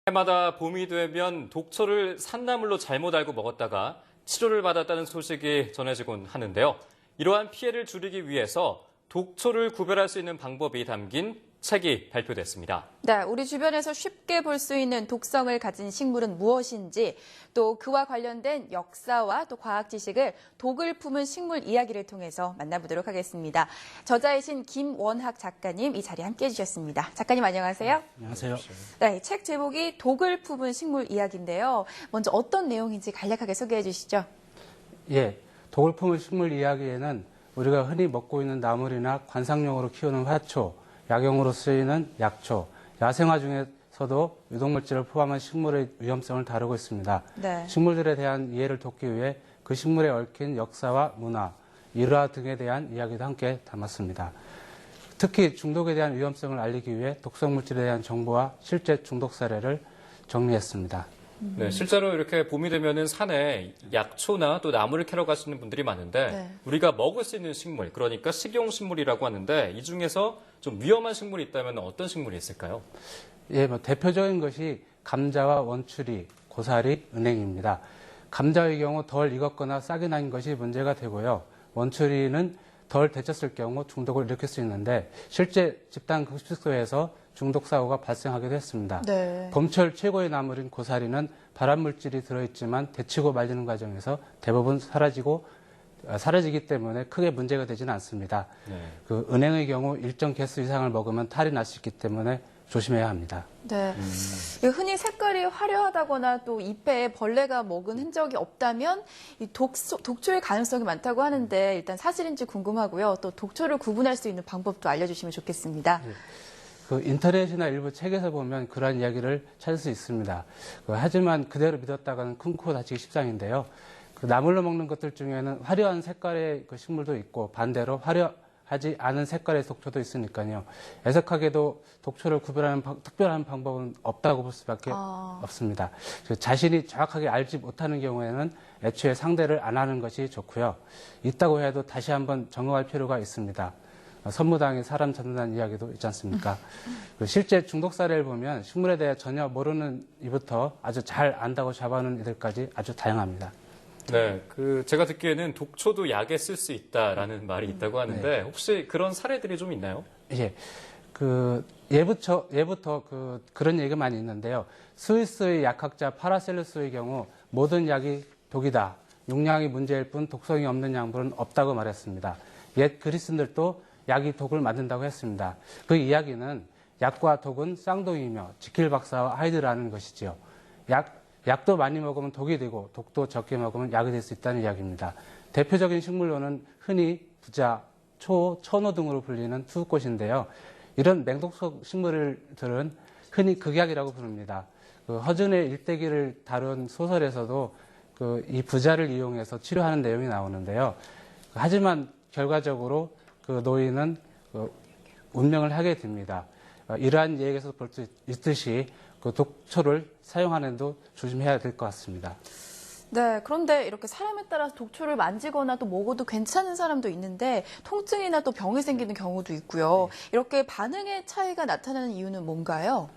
해마다 봄이 되면 독초를 산나물로 잘못 알고 먹었다가 치료를 받았다는 소식이 전해지곤 하는데요. 이러한 피해를 줄이기 위해서 독초를 구별할 수 있는 방법이 담긴 책이 발표됐습니다. 네, 우리 주변에서 쉽게 볼 수 있는 독성을 가진 식물은 무엇인지, 또 그와 관련된 역사와 또 과학 지식을 독을 품은 식물 이야기를 통해서 만나보도록 하겠습니다. 저자이신 김원학 작가님 이 자리에 함께해 주셨습니다. 작가님 안녕하세요. 안녕하세요. 네, 책 제목이 독을 품은 식물 이야기인데요. 먼저 어떤 내용인지 간략하게 소개해 주시죠. 예, 독을 품은 식물 이야기에는 우리가 흔히 먹고 있는 나물이나 관상용으로 키우는 화초, 약용으로 쓰이는 약초, 야생화 중에서도 유독물질을 포함한 식물의 위험성을 다루고 있습니다. 네. 식물들에 대한 이해를 돕기 위해 그 식물에 얽힌 역사와 문화, 일화 등에 대한 이야기도 함께 담았습니다. 특히 중독에 대한 위험성을 알리기 위해 독성 물질에 대한 정보와 실제 중독 사례를 정리했습니다. 네, 실제로 이렇게 봄이 되면은 산에 약초나 또 나무를 캐러 가시는 분들이 많은데 네. 우리가 먹을 수 있는 식물, 그러니까 식용식물이라고 하는데 이 중에서 좀 위험한 식물이 있다면 어떤 식물이 있을까요? 예, 대표적인 것이 감자와 원추리, 고사리, 은행입니다. 감자의 경우 덜 익었거나 싹이 난 것이 문제가 되고요. 원추리는 덜 데쳤을 경우 중독을 일으킬 수 있는데 실제 집단 급식소에서 중독 사고가 발생하기도 했습니다. 네. 봄철 최고의 나물인 고사리는 발암물질이 들어있지만 데치고 말리는 과정에서 대부분 사라지기 때문에 크게 문제가 되지는 않습니다. 네. 그 은행의 경우 일정 개수 이상을 먹으면 탈이 날 수 있기 때문에 조심해야 합니다. 네. 흔히 색깔이 화려하다거나 또 잎에 벌레가 먹은 흔적이 없다면 이 독초의 가능성이 많다고 하는데 일단 사실인지 궁금하고요. 또 독초를 구분할 수 있는 방법도 알려주시면 좋겠습니다. 그 인터넷이나 일부 책에서 보면 그러한 이야기를 찾을 수 있습니다. 하지만 그대로 믿었다가는 큰 코 다치기 십상인데요. 그 나물로 먹는 것들 중에는 화려한 색깔의 그 식물도 있고 반대로 화려하지 않은 색깔의 독초도 있으니까요. 애석하게도 독초를 구별하는 특별한 방법은 없다고 볼 수밖에 없습니다. 자신이 정확하게 알지 못하는 경우에는 애초에 상대를 안 하는 것이 좋고요. 있다고 해도 다시 한번 점검할 필요가 있습니다. 선무당에 사람 잡는다는 이야기도 있지 않습니까? 실제 중독 사례를 보면 식물에 대해 전혀 모르는 이부터 아주 잘 안다고 잡아오는 이들까지 아주 다양합니다. 네, 제가 듣기에는 독초도 약에 쓸 수 있다라는 말이 있다고 하는데 네. 혹시 그런 사례들이 좀 있나요? 예, 예부터 그런 얘기가 많이 있는데요. 스위스의 약학자 파라셀루스의 경우 모든 약이 독이다. 용량이 문제일 뿐 독성이 없는 약물은 없다고 말했습니다. 옛 그리스인들도 약이 독을 만든다고 했습니다. 그 이야기는 약과 독은 쌍둥이이며 지킬 박사와 하이드라는 것이지요. 약도 많이 먹으면 독이 되고 독도 적게 먹으면 약이 될 수 있다는 이야기입니다. 대표적인 식물로는 흔히 부자, 천호 등으로 불리는 투우꽃인데요. 이런 맹독성 식물들은 흔히 극약이라고 부릅니다. 허준의 일대기를 다룬 소설에서도 이 부자를 이용해서 치료하는 내용이 나오는데요. 하지만 결과적으로 그 노인은 운명을 하게 됩니다. 이러한 얘기에서 볼 수 있듯이 그 독초를 사용하는 데도 조심해야 될 것 같습니다. 네, 그런데 이렇게 사람에 따라서 독초를 만지거나 또 먹어도 괜찮은 사람도 있는데 통증이나 또 병이 생기는 경우도 있고요. 이렇게 반응의 차이가 나타나는 이유는 뭔가요?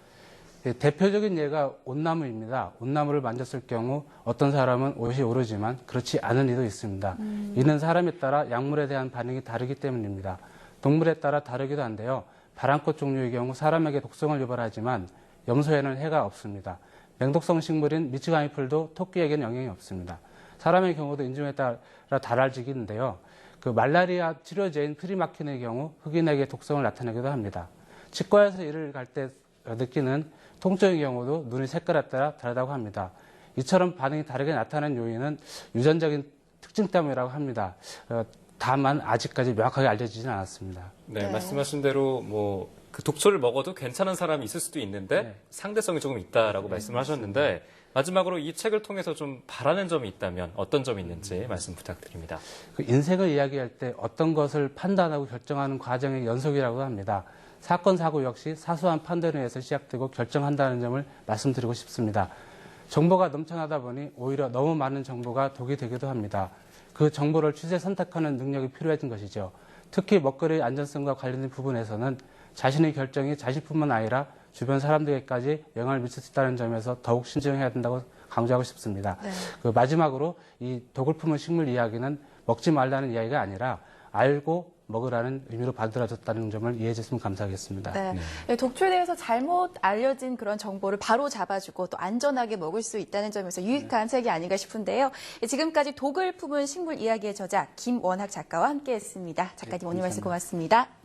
네, 대표적인 예가 온나무입니다. 온나무를 만졌을 경우 어떤 사람은 옷이 오르지만 그렇지 않은 이도 있습니다. 이는 사람에 따라 약물에 대한 반응이 다르기 때문입니다. 동물에 따라 다르기도 한데요. 바람꽃 종류의 경우 사람에게 독성을 유발하지만 염소에는 해가 없습니다. 맹독성 식물인 미치광이 풀도 토끼에게는 영향이 없습니다. 사람의 경우도 인종에 따라 달라지는데요. 말라리아 치료제인 프리마킨의 경우 흑인에게 독성을 나타내기도 합니다. 치과에서 일을 갈 때 느끼는 통증의 경우도 눈의 색깔에 따라 다르다고 합니다. 이처럼 반응이 다르게 나타나는 요인은 유전적인 특징 때문이라고 합니다. 다만 아직까지 명확하게 알려지지는 않았습니다. 네, 말씀하신 대로 그 독초를 먹어도 괜찮은 사람이 있을 수도 있는데 네. 상대성이 조금 있다라고 말씀을 하셨는데 마지막으로 이 책을 통해서 좀 바라는 점이 있다면 어떤 점이 있는지 말씀 부탁드립니다. 인생을 이야기할 때 어떤 것을 판단하고 결정하는 과정의 연속이라고 합니다. 사건, 사고 역시 사소한 판단에 의해서 시작되고 결정한다는 점을 말씀드리고 싶습니다. 정보가 넘쳐나다 보니 오히려 너무 많은 정보가 독이 되기도 합니다. 그 정보를 취재 선택하는 능력이 필요해진 것이죠. 특히 먹거리의 안전성과 관련된 부분에서는 자신의 결정이 자신뿐만 아니라 주변 사람들에게까지 영향을 미칠 수 있다는 점에서 더욱 신중해야 된다고 강조하고 싶습니다. 네. 마지막으로 이 독을 품은 식물 이야기는 먹지 말라는 이야기가 아니라 알고 먹으라는 의미로 만들어졌다는 점을 이해해 주시면 감사하겠습니다. 네. 독초에 대해서 잘못 알려진 그런 정보를 바로 잡아주고 또 안전하게 먹을 수 있다는 점에서 유익한 책이 아닌가 싶은데요. 지금까지 독을 품은 식물 이야기의 저자 김원학 작가와 함께했습니다. 작가님 오늘 말씀 고맙습니다.